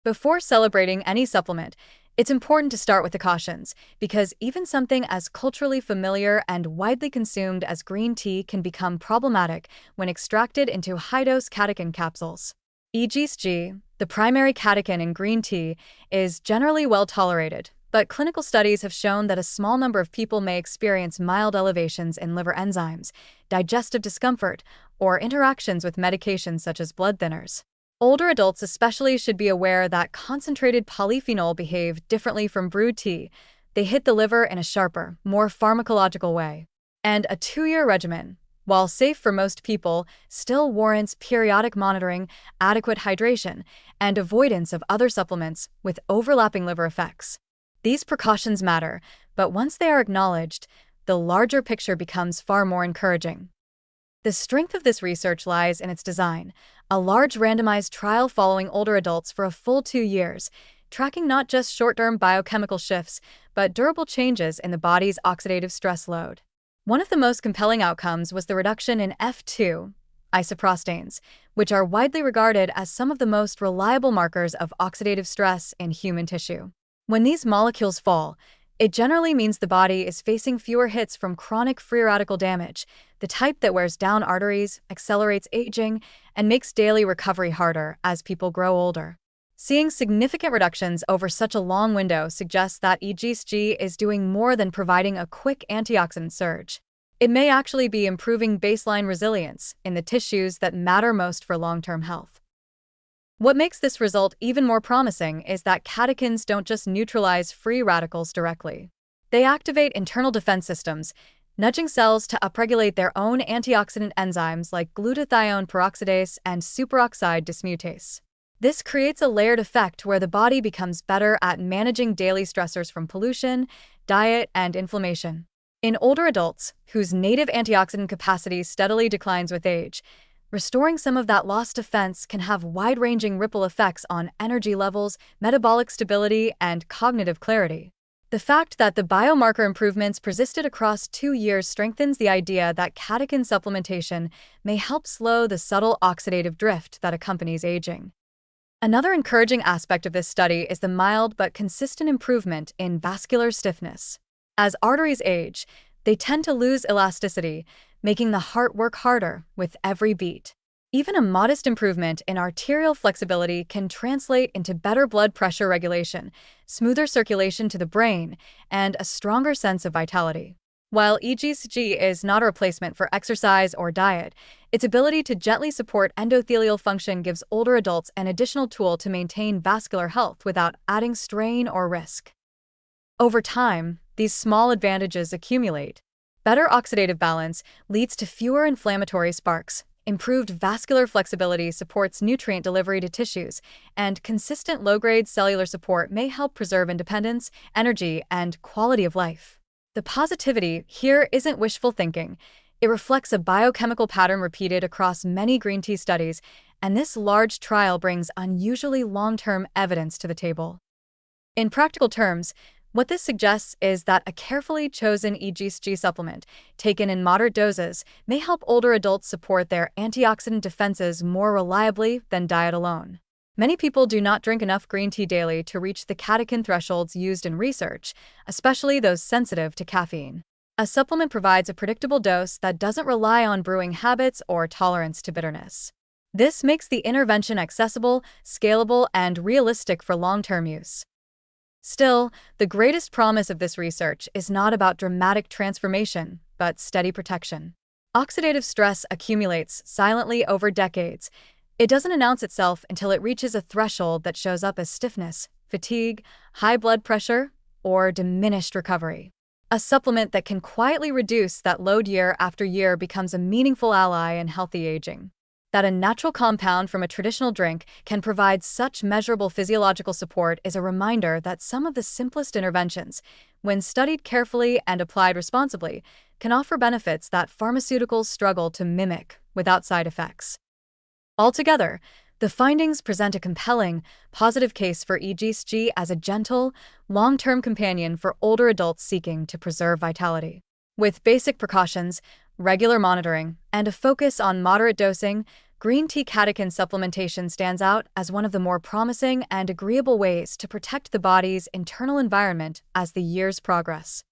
Before celebrating any supplement, it's important to start with the cautions, because even something as culturally familiar and widely consumed as green tea can become problematic when extracted into high-dose catechin capsules. EGSG, the primary catechin in green tea, is generally well tolerated, but clinical studies have shown that a small number of people may experience mild elevations in liver enzymes, digestive discomfort, or interactions with medications such as blood thinners. Older adults especially should be aware that concentrated polyphenol behave differently from brewed tea. They hit the liver in a sharper, more pharmacological way. And a 2-year regimen, while safe for most people, still warrants periodic monitoring, adequate hydration, and avoidance of other supplements with overlapping liver effects. These precautions matter, but once they are acknowledged, the larger picture becomes far more encouraging. The strength of this research lies in its design, a large randomized trial following older adults for a full 2 years, tracking not just short-term biochemical shifts, but durable changes in the body's oxidative stress load. One of the most compelling outcomes was the reduction in F2 isoprostanes, which are widely regarded as some of the most reliable markers of oxidative stress in human tissue. When these molecules fall, it generally means the body is facing fewer hits from chronic free radical damage, the type that wears down arteries, accelerates aging, and makes daily recovery harder as people grow older. Seeing significant reductions over such a long window suggests that EGSG is doing more than providing a quick antioxidant surge. It may actually be improving baseline resilience in the tissues that matter most for long-term health. What makes this result even more promising is that catechins don't just neutralize free radicals directly. They activate internal defense systems, nudging cells to upregulate their own antioxidant enzymes like glutathione peroxidase and superoxide dismutase. This creates a layered effect where the body becomes better at managing daily stressors from pollution, diet, and inflammation. In older adults, whose native antioxidant capacity steadily declines with age, restoring some of that lost defense can have wide-ranging ripple effects on energy levels, metabolic stability, and cognitive clarity. The fact that the biomarker improvements persisted across 2 years strengthens the idea that catechin supplementation may help slow the subtle oxidative drift that accompanies aging. Another encouraging aspect of this study is the mild but consistent improvement in vascular stiffness. As arteries age, they tend to lose elasticity, making the heart work harder with every beat. Even a modest improvement in arterial flexibility can translate into better blood pressure regulation, smoother circulation to the brain, and a stronger sense of vitality. While EGSG is not a replacement for exercise or diet, its ability to gently support endothelial function gives older adults an additional tool to maintain vascular health without adding strain or risk. Over time, these small advantages accumulate. Better oxidative balance leads to fewer inflammatory sparks, improved vascular flexibility supports nutrient delivery to tissues, and consistent low-grade cellular support may help preserve independence, energy, and quality of life. The positivity here isn't wishful thinking. It reflects a biochemical pattern repeated across many green tea studies, and this large trial brings unusually long-term evidence to the table. In practical terms, what this suggests is that a carefully chosen EGSG supplement, taken in moderate doses, may help older adults support their antioxidant defenses more reliably than diet alone. Many people do not drink enough green tea daily to reach the catechin thresholds used in research, especially those sensitive to caffeine. A supplement provides a predictable dose that doesn't rely on brewing habits or tolerance to bitterness. This makes the intervention accessible, scalable, and realistic for long-term use. Still, the greatest promise of this research is not about dramatic transformation, but steady protection. Oxidative stress accumulates silently over decades. It doesn't announce itself until it reaches a threshold that shows up as stiffness, fatigue, high blood pressure, or diminished recovery. A supplement that can quietly reduce that load year after year becomes a meaningful ally in healthy aging. That a natural compound from a traditional drink can provide such measurable physiological support is a reminder that some of the simplest interventions, when studied carefully and applied responsibly, can offer benefits that pharmaceuticals struggle to mimic without side effects. Altogether, the findings present a compelling, positive case for EGSG as a gentle, long-term companion for older adults seeking to preserve vitality. With basic precautions, regular monitoring, and a focus on moderate dosing, Green tea catechin supplementation stands out as one of the more promising and agreeable ways to protect the body's internal environment as the years progress.